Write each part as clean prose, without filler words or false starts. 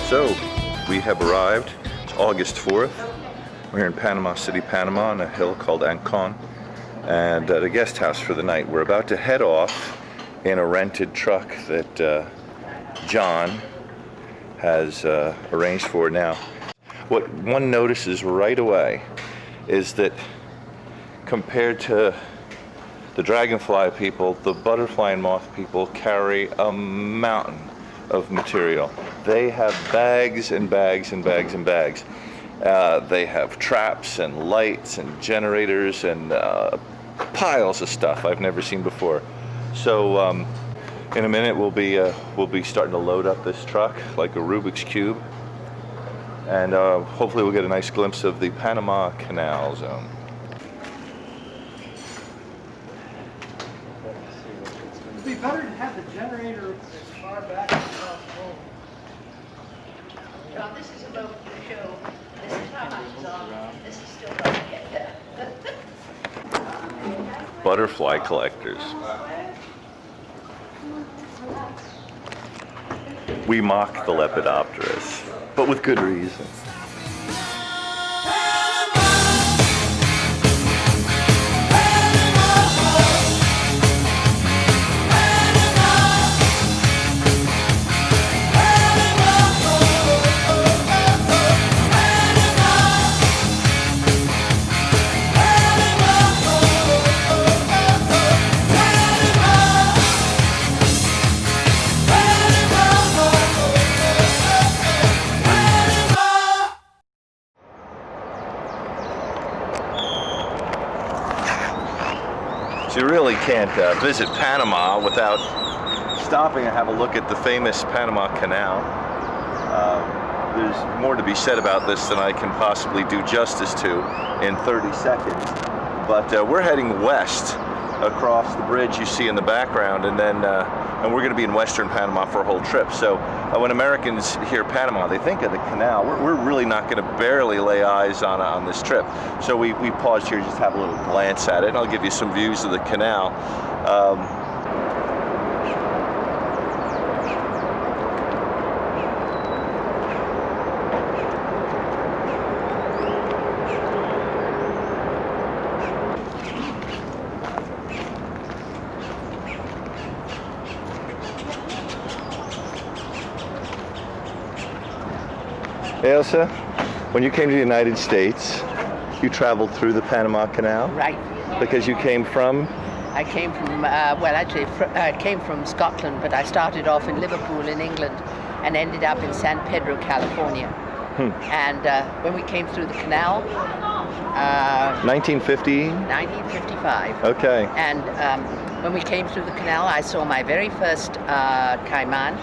So, we have arrived. It's August 4th. We're here in Panama City, Panama, on a hill called Ancon, and at a guest house for the night. We're about to head off in a rented truck that John has arranged for now. What one notices right away is that compared to the dragonfly people, the butterfly and moth people carry a mountain of material. They have bags and bags and bags and bags. They have traps and lights and generators and piles of stuff I've never seen before. So in a minute we'll be starting to load up this truck like a Rubik's Cube, and hopefully we'll get a nice glimpse of the Panama Canal zone. It'd be better to have the generator as far back as possible. Well, this is a moment to show this is how much is on. This is still not yet. Butterfly collectors. We mock the Lepidopterus, but with good reason. You really can't visit Panama without stopping and have a look at the famous Panama Canal. There's more to be said about this than I can possibly do justice to in 30 seconds. But we're heading west across the bridge you see in the background, and then and we're going to be in western Panama for a whole trip. So when Americans hear Panama, they think of the canal. We're really not going to barely lay eyes on this trip. So we paused here just to have a little glance at it, and I'll give you some views of the canal. Hey, Elsa, when you came to the United States, you traveled through the Panama Canal? Right. Because you came from? I came from, I came from Scotland, but I started off in Liverpool in England and ended up in San Pedro, California. And when we came through the canal... 1950? 1955. Okay. And when we came through the canal, I saw my very first caiman.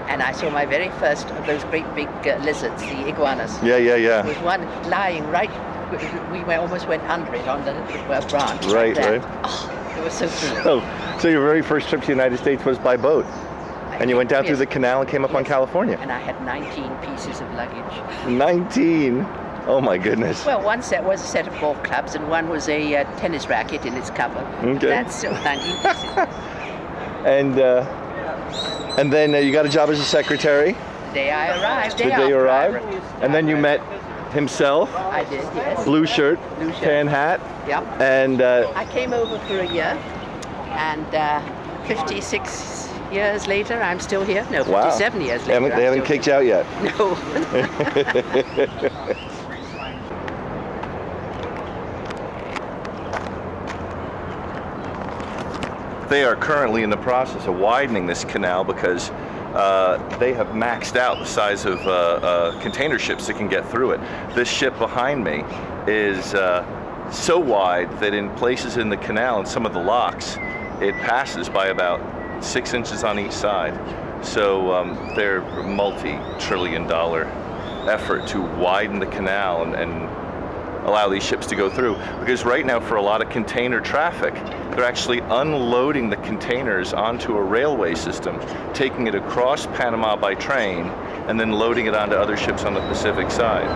And I saw my very first of those great big lizards, the iguanas. Yeah. There was one lying right, we almost went under it on the branch. Right. Oh, it was so thrilling. So your very first trip to the United States was by boat? And you went down through the canal and came up on California? And I had 19 pieces of luggage. 19? Oh my goodness. Well, one set was a set of golf clubs and one was a tennis racket in its cover. Okay. That's still 19 pieces. And then you got a job as a secretary? The day I arrived. The day you arrived? And then you met himself? I did, yes. Blue shirt, tan hat? Yep. And I came over for a year, and 56 years later, I'm still here. No, 57 years later. They haven't kicked you out yet? No. They are currently in the process of widening this canal because they have maxed out the size of container ships that can get through it. This ship behind me is so wide that in places in the canal and some of the locks, it passes by about 6 inches on each side. So they're a multi-trillion-dollar effort to widen the canal and allow these ships to go through, because right now for a lot of container traffic, they're actually unloading the containers onto a railway system, taking it across Panama by train, and then loading it onto other ships on the Pacific side.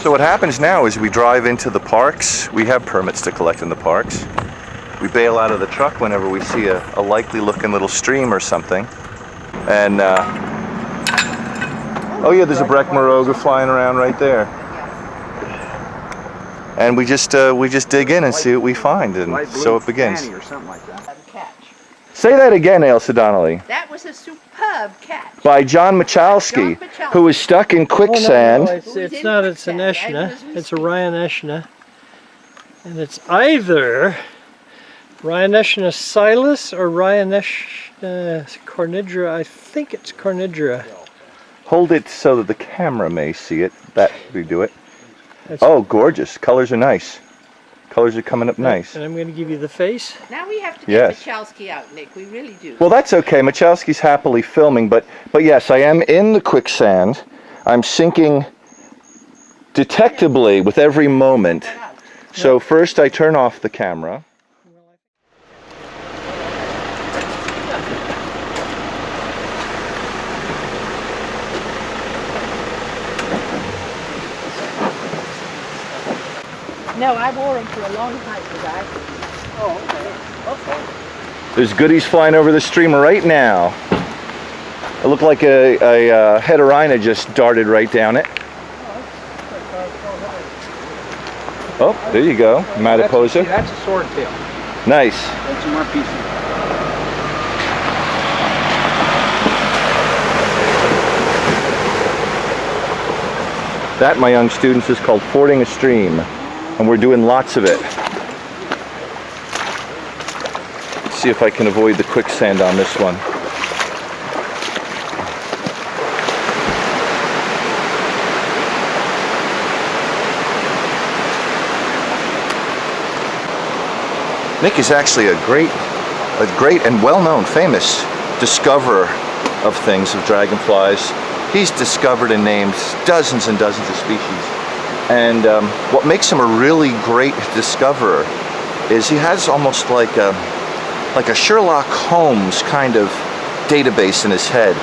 So what happens now is we drive into the parks. We have permits to collect in the parks. We bail out of the truck whenever we see a likely looking little stream or something. And, oh yeah, there's a Breck Moroga flying around right there. And we just dig in and see what we find, and so it begins. Or something like that. Catch. Say that again, Ailsa Donnelly. That was a superb catch. By John Michalski, John Michalski. who was stuck in quicksand. It's not. It's an Eshna. It's a Ryan Eshna, and it's either Ryan Eshna Silas or Ryan Eshna Cornidra. I think it's Cornidra. Hold it so that the camera may see it. That we do it. That's Oh, gorgeous. Colors are nice. Colors are coming up nice. And I'm going to give you the face. Now we have to Yes. get Michalski out, Nick. We really do. Well, that's okay. Michalski's happily filming, but yes, I am in the quicksand. I'm sinking detectably with every moment. So first I turn off the camera. No, I wore them for a long time today. Oh, okay. There's goodies flying over the stream right now. It looked like a heterina just darted right down it. Oh, there you go. Mariposa. That's a swordtail. Nice. That's more pieces. That, my young students, is called fording a stream, and we're doing lots of it. Let's see if I can avoid the quicksand on this one. Nick is actually a great and well-known, famous discoverer of things, of dragonflies. He's discovered and named dozens and dozens of species. And what makes him a really great discoverer is he has almost like a Sherlock Holmes kind of database in his head.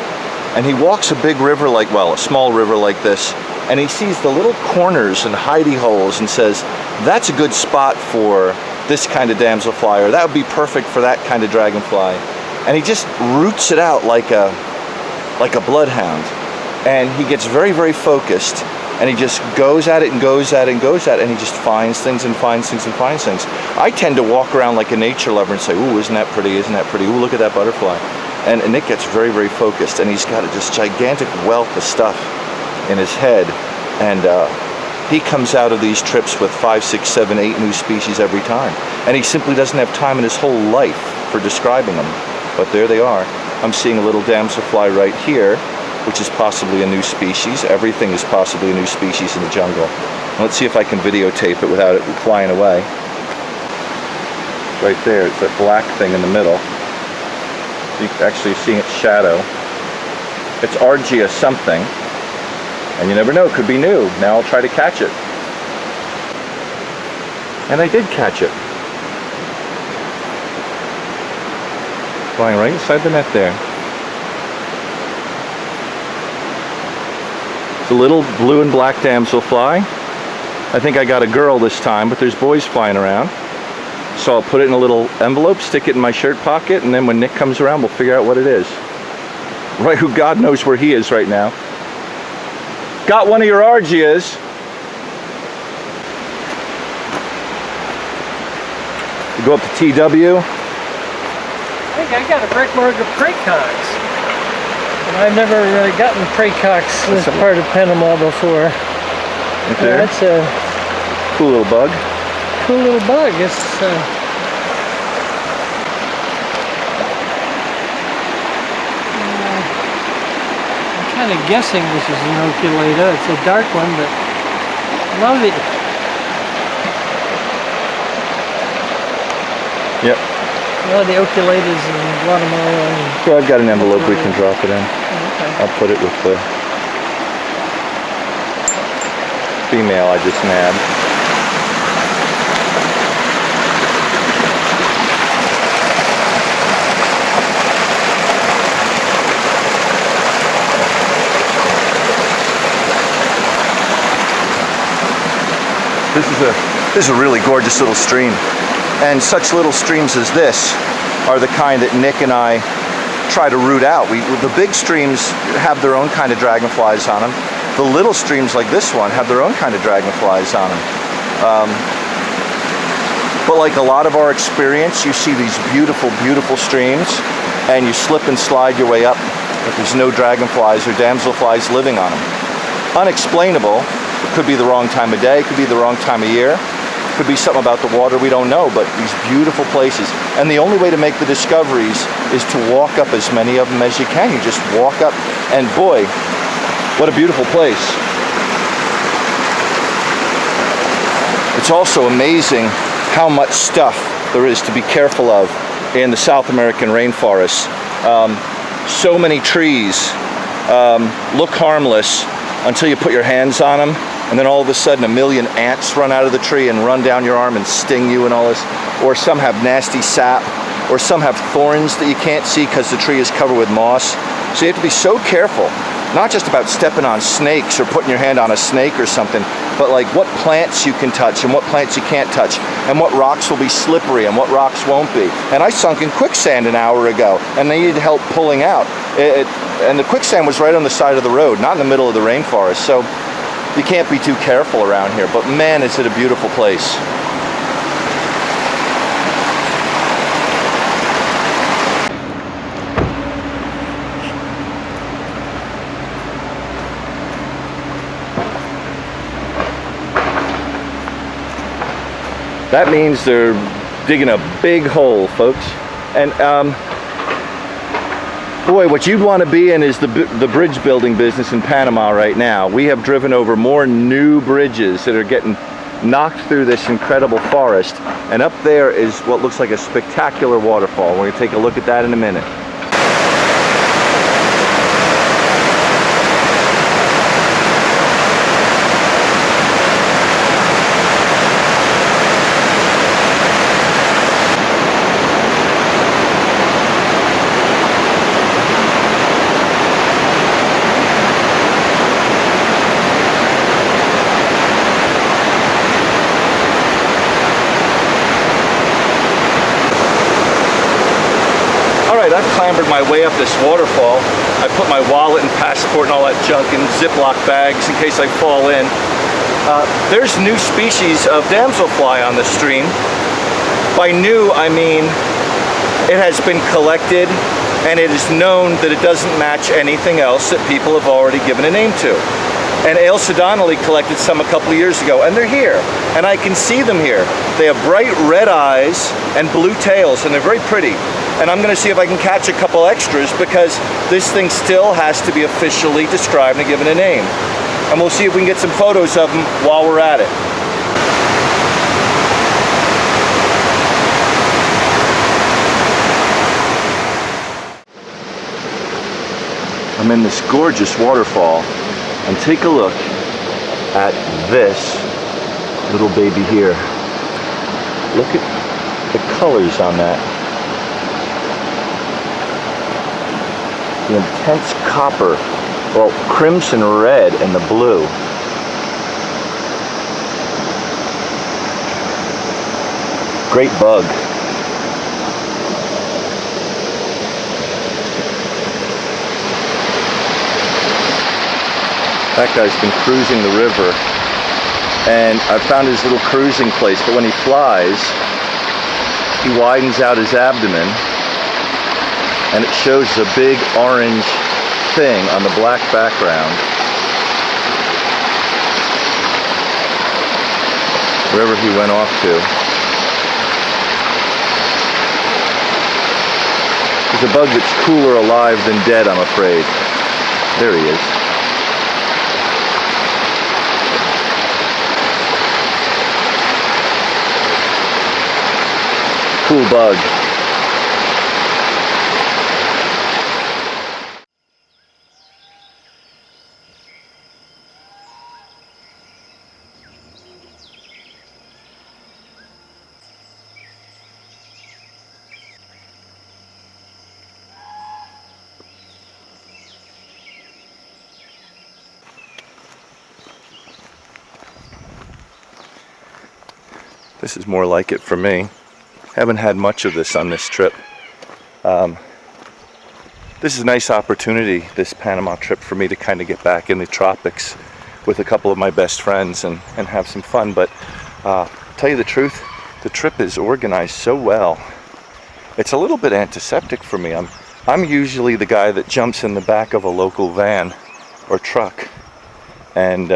And he walks a big river like, well, a small river like this, and he sees the little corners and hidey holes and says, that's a good spot for this kind of damselfly, or that would be perfect for that kind of dragonfly. And he just roots it out like a bloodhound. And he gets very, very focused, and he just goes at it and goes at it and goes at it, and he just finds things and finds things and finds things. I tend to walk around like a nature lover and say, ooh, isn't that pretty, isn't that pretty, ooh, look at that butterfly. And Nick gets very, very focused, and he's got this gigantic wealth of stuff in his head. And he comes out of these trips with 5, 6, 7, 8 new species every time. And he simply doesn't have time in his whole life for describing them. But there they are. I'm seeing a little damselfly right here, which is possibly a new species. Everything is possibly a new species in the jungle. Let's see if I can videotape it without it flying away. Right there, it's that black thing in the middle. You can actually see its shadow. It's Argia something. And you never know, it could be new. Now I'll try to catch it. And I did catch it. Flying right inside the net there. It's a little blue and black damselfly. I think I got a girl this time, but there's boys flying around. So I'll put it in a little envelope, stick it in my shirt pocket, and then when Nick comes around, we'll figure out what it is. Right, who God knows where he is right now. Got one of your Argias. You go up to TW. I think I got a Breckmorga praecox. And I've never really gotten praecox in this part of Panama before. Right there. That's a Cool little bug. cool little bug. It's kind of guessing this is an oculata. It's a dark one, but a lot of the oculatas in Guatemala. And, So I've got an envelope we can drop it in. okay. I'll put it with the female I just nabbed. This is a really gorgeous little stream. And such little streams as this are the kind that Nick and I try to root out. The big streams have their own kind of dragonflies on them. The little streams like this one have their own kind of dragonflies on them. But like a lot of our experience, you see these beautiful, beautiful streams and you slip and slide your way up, but there's no dragonflies or damselflies living on them. Unexplainable. It could be the wrong time of day, it could be the wrong time of year. Could be something about the water we don't know, but these beautiful places. And the only way to make the discoveries is to walk up as many of them as you can. You just walk up, and boy, what a beautiful place. It's also amazing how much stuff there is to be careful of in the South American rainforests. So many trees look harmless until you put your hands on them. And then all of a sudden a million ants run out of the tree and run down your arm and sting you and all this. Or some have nasty sap, or some have thorns that you can't see because the tree is covered with moss. So you have to be so careful, not just about stepping on snakes or putting your hand on a snake or something, but like what plants you can touch and what plants you can't touch, and what rocks will be slippery and what rocks won't be. And I sunk in quicksand an hour ago and I needed help pulling out. And the quicksand was right on the side of the road, not in the middle of the rainforest. So you can't be too careful around here, but man, is it a beautiful place. That means they're digging a big hole, folks. And boy, what you'd want to be in is the bridge building business in Panama right now. We have driven over more new bridges that are getting knocked through this incredible forest. And up there is what looks like a spectacular waterfall. We're going to take a look at that in a minute. I've clambered my way up this waterfall. I put my wallet and passport and all that junk in Ziploc bags in case I fall in. There's new species of damselfly on the stream. By new, I mean it has been collected and it is known that it doesn't match anything else that people have already given a name to. And Ailsa Donnelly collected some a couple of years ago, and they're here, and I can see them here. They have bright red eyes and blue tails, and they're very pretty. And I'm going to see if I can catch a couple extras, because this thing still has to be officially described and given a name. And we'll see if we can get some photos of them while we're at it. I'm in this gorgeous waterfall. And take a look at this little baby here. Look at the colors on that. The intense copper, well, crimson red and the blue. Great bug. That guy's been cruising the river, and I found his little cruising place, but when he flies, he widens out his abdomen, and it shows a big orange thing on the black background. Wherever he went off to. He's a bug that's cooler alive than dead, I'm afraid. There he is. Cool bug. This is more like it for me. Haven't had much of this on this trip. This is a nice opportunity, this Panama trip, for me to kind of get back in the tropics with a couple of my best friends and have some fun. But tell you the truth, the trip is organized so well. It's a little bit antiseptic for me. I'm usually the guy that jumps in the back of a local van or truck and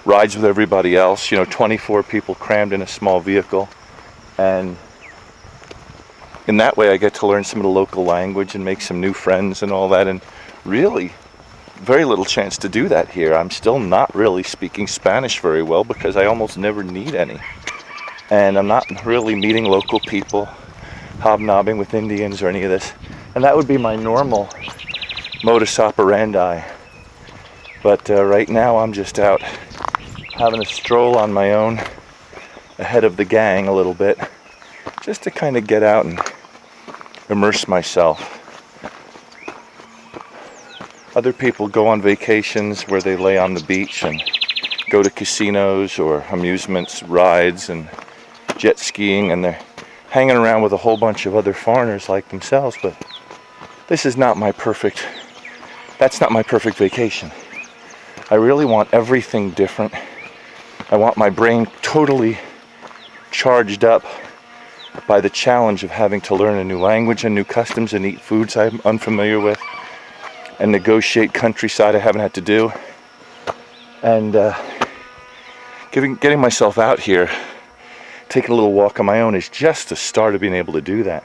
rides with everybody else, 24 people crammed in a small vehicle. And in that way I get to learn some of the local language and make some new friends and all that, and really very little chance to do that here. I'm still not really speaking Spanish very well because I almost never need any. And I'm not really meeting local people, hobnobbing with Indians or any of this. And that would be my normal modus operandi. But right now I'm just out having a stroll on my own ahead of the gang a little bit, just to kind of get out and immerse myself. Other people go on vacations where they lay on the beach and go to casinos or amusements, rides and jet skiing, and they're hanging around with a whole bunch of other foreigners like themselves. But this is not my perfect, that's not my perfect vacation. I really want everything different. I want my brain totally charged up by the challenge of having to learn a new language and new customs and eat foods I'm unfamiliar with and negotiate countryside I haven't had to do. And getting myself out here, taking a little walk on my own, is just the start of being able to do that.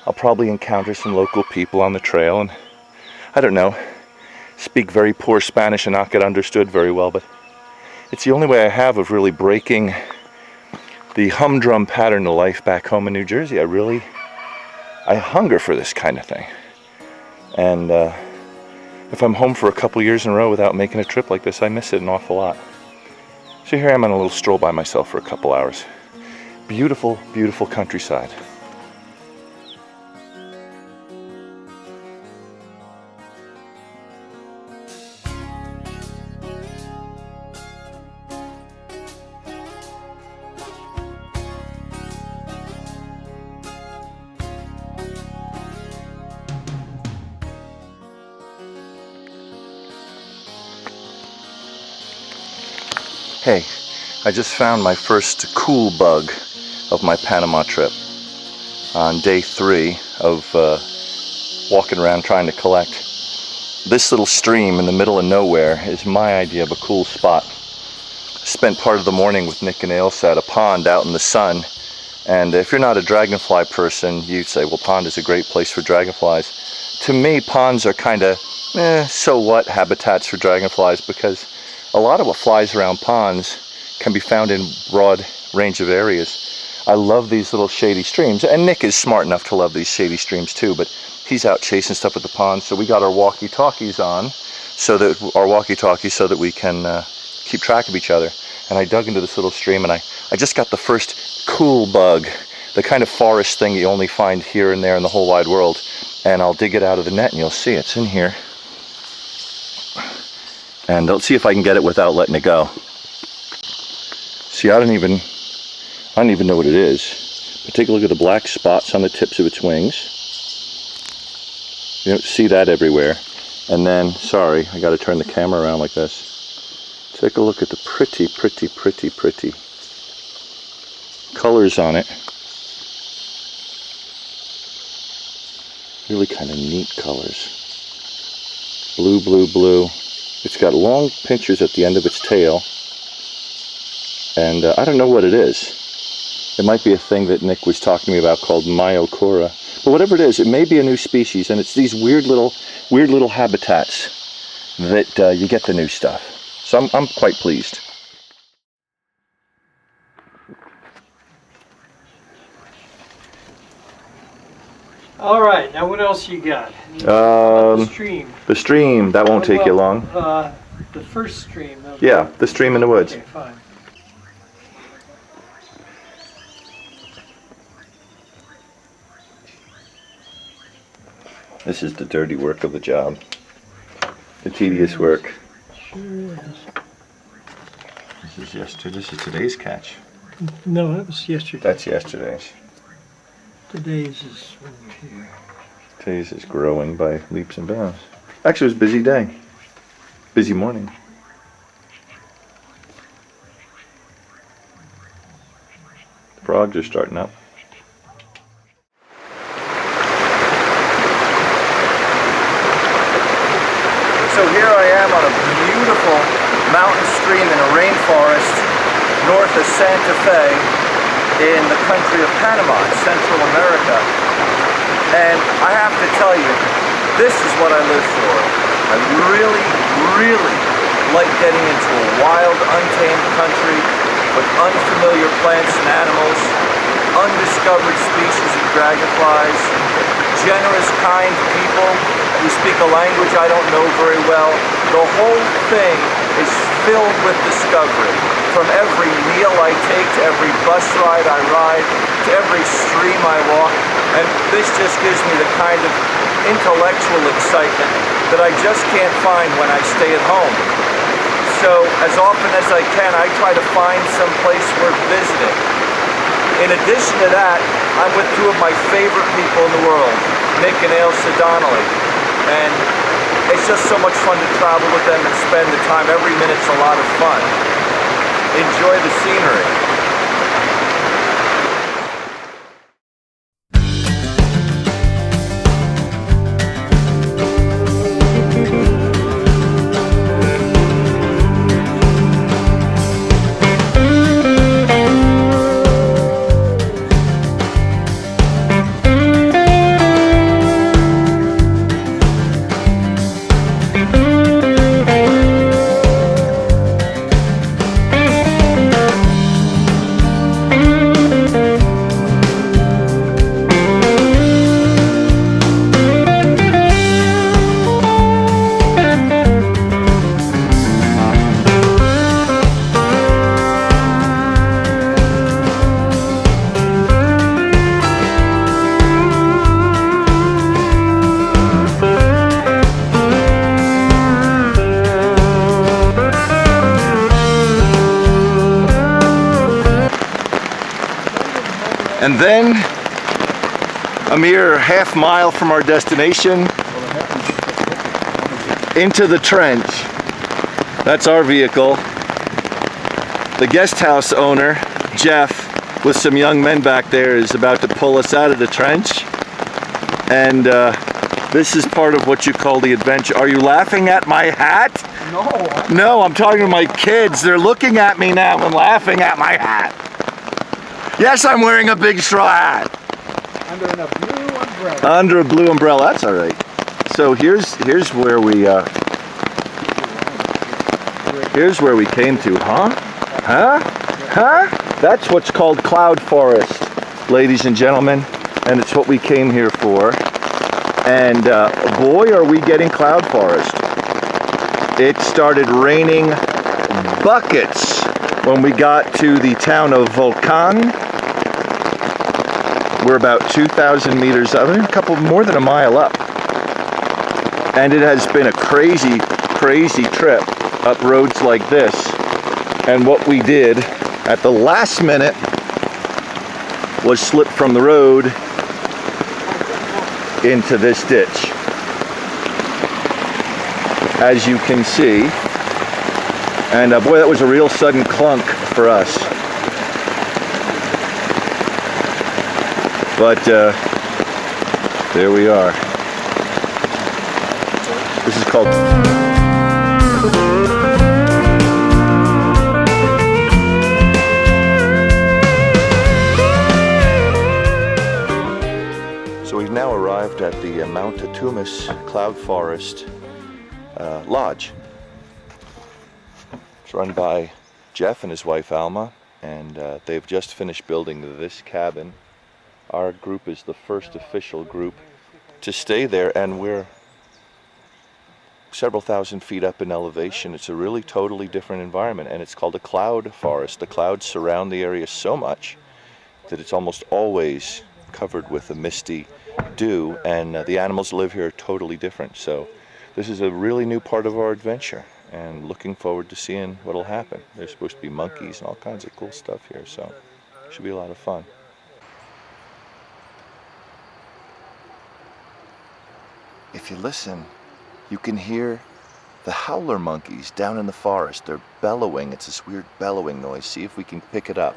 I'll probably encounter some local people on the trail and, I don't know, speak very poor Spanish and not get understood very well, but it's the only way I have of really breaking the humdrum pattern of life back home in New Jersey. I hunger for this kind of thing. And if I'm home for a couple years in a row without making a trip like this, I miss it an awful lot. So here I am on a little stroll by myself for a couple hours. Beautiful, beautiful countryside. Hey, I just found my first cool bug of my Panama trip on day 3 of walking around trying to collect. This little stream in the middle of nowhere is my idea of a cool spot. I spent part of the morning with Nick and Ailsa at a pond out in the sun, and if you're not a dragonfly person, you'd say, well, pond is a great place for dragonflies. To me, ponds are kind of so what habitats for dragonflies, because a lot of what flies around ponds can be found in broad range of areas. I love these little shady streams, and Nick is smart enough to love these shady streams too, but he's out chasing stuff at the pond, so we got our walkie-talkies on, so that we can keep track of each other. And I dug into this little stream, and I just got the first cool bug, the kind of forest thing you only find here and there in the whole wide world. And I'll dig it out of the net, and you'll see it's in here. And let's see if I can get it without letting it go. See, I don't even know what it is. But take a look at the black spots on the tips of its wings. You don't see that everywhere. And then, sorry, I got to turn the camera around like this. Take a look at the pretty colors on it. Really kind of neat colors. Blue, blue, blue. It's got long pinchers at the end of its tail, and I don't know what it is. It might be a thing that Nick was talking to me about called Myocora. But whatever it is, it may be a new species, and it's these weird little habitats that you get the new stuff. So I'm quite pleased. All right, now what else you got? The stream. The stream, that won't take you long. The first stream. Yeah, the stream in the woods. Okay, fine. This is the dirty work of the job. The tedious work. Sure is. This is today's catch. No, that was yesterday. That's yesterday's. Today's is when you're here. Today's is growing by leaps and bounds. Actually, it was a busy day. Busy morning. Frogs are starting up. So here I am on a beautiful mountain stream in a rainforest north of Santa Fe in the country of Panama, in Central America. And I have to tell you, this is what I live for. I really, really like getting into a wild, untamed country with unfamiliar plants and animals, undiscovered species of dragonflies, generous, kind people who speak a language I don't know very well. The whole thing is filled with discovery. From every meal I take, to every bus ride I ride, to every stream I walk, and this just gives me the kind of intellectual excitement that I just can't find when I stay at home. So as often as I can, I try to find some place worth visiting. In addition to that, I'm with two of my favorite people in the world, Nick and Ailsa Donnelly. And it's just so much fun to travel with them and spend the time. Every minute's a lot of fun. Enjoy the scenery. And then, a mere half mile from our destination, into the trench. That's our vehicle. The guest house owner, Jeff, with some young men back there, is about to pull us out of the trench. And this is part of what you call the adventure. Are you laughing at my hat? No. No, I'm talking to my kids. They're looking at me now and laughing at my hat. Yes, I'm wearing a big straw hat. Under a blue umbrella. Under a blue umbrella, that's all right. So here's where we came to, huh? Huh? Huh? That's what's called cloud forest, ladies and gentlemen, and it's what we came here for. And boy, are we getting cloud forest. It started raining buckets when we got to the town of Volcan. We're about 2,000 meters up, a couple more than a mile up. And it has been a crazy, crazy trip up roads like this. And what we did at the last minute was slip from the road into this ditch. As you can see. And boy, that was a real sudden clunk for us. But there we are. This is called... So we've now arrived at the Mount Totumas Cloud Forest Lodge. It's run by Jeff and his wife Alma, and they've just finished building this cabin. Our group is the first official group to stay there, and we're several thousand feet up in elevation. It's a really totally different environment, and it's called a cloud forest. The clouds surround the area so much that it's almost always covered with a misty dew, and the animals live here are totally different. So this is a really new part of our adventure, and looking forward to seeing what'll happen. There's supposed to be monkeys and all kinds of cool stuff here, so Should be a lot of fun. If you listen, you can hear the howler monkeys down in the forest. They're bellowing. It's this weird bellowing noise. See if we can pick it up.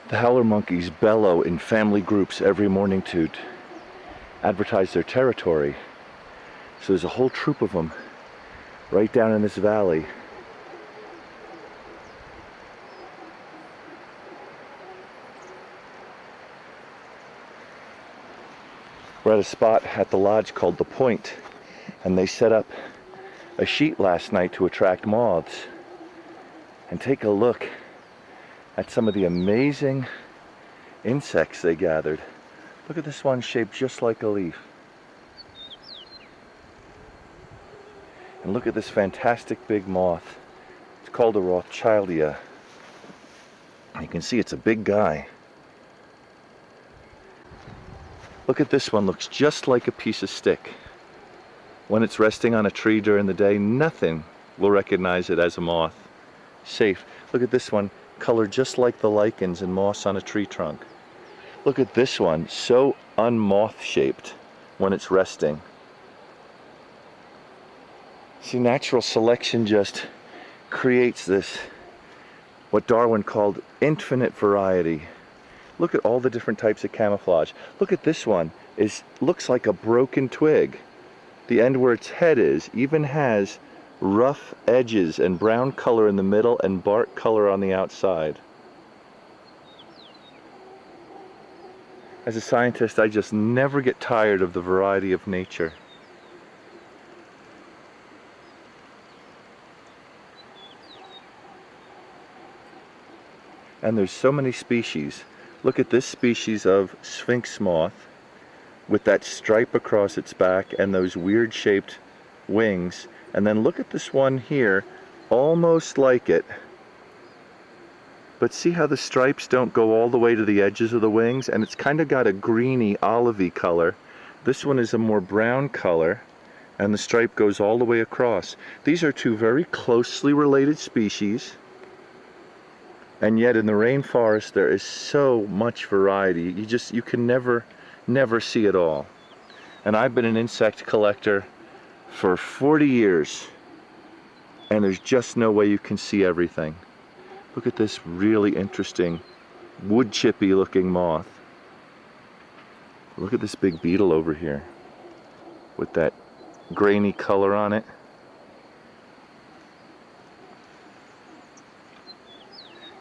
The howler monkeys bellow in family groups every morning to advertise their territory. So there's a whole troop of them right down in this valley. We're at a spot at the lodge called The Point, and they set up a sheet last night to attract moths. And take a look at some of the amazing insects they gathered. Look at this one shaped just like a leaf. And look at this fantastic big moth. It's called a Rothschildia. You can see it's a big guy. Look at this one, looks just like a piece of stick. When it's resting on a tree during the day, nothing will recognize it as a moth. Safe. Look at this one, colored just like the lichens and moss on a tree trunk. Look at this one, so unmoth shaped when it's resting. See, natural selection just creates this, what Darwin called infinite variety. Look at all the different types of camouflage. Look at this one, looks like a broken twig. The end where its head is even has rough edges and brown color in the middle and bark color on the outside. As a scientist, I just never get tired of the variety of nature. And there's so many species. Look at this species of sphinx moth with that stripe across its back and those weird shaped wings. And then look at this one here, almost like it. But see how the stripes don't go all the way to the edges of the wings? And it's kind of got a greeny, olivey color. This one is a more brown color, and the stripe goes all the way across. These are two very closely related species. And yet in the rainforest there is so much variety. You can never see it all. And I've been an insect collector for 40 years, and there's just no way you can see everything. Look at this really interesting wood chippy looking moth. Look at this big beetle over here with that grainy color on it.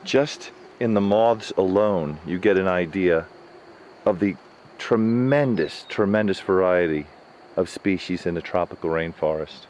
Just in the moths alone, you get an idea of the tremendous variety of species in the tropical rainforest.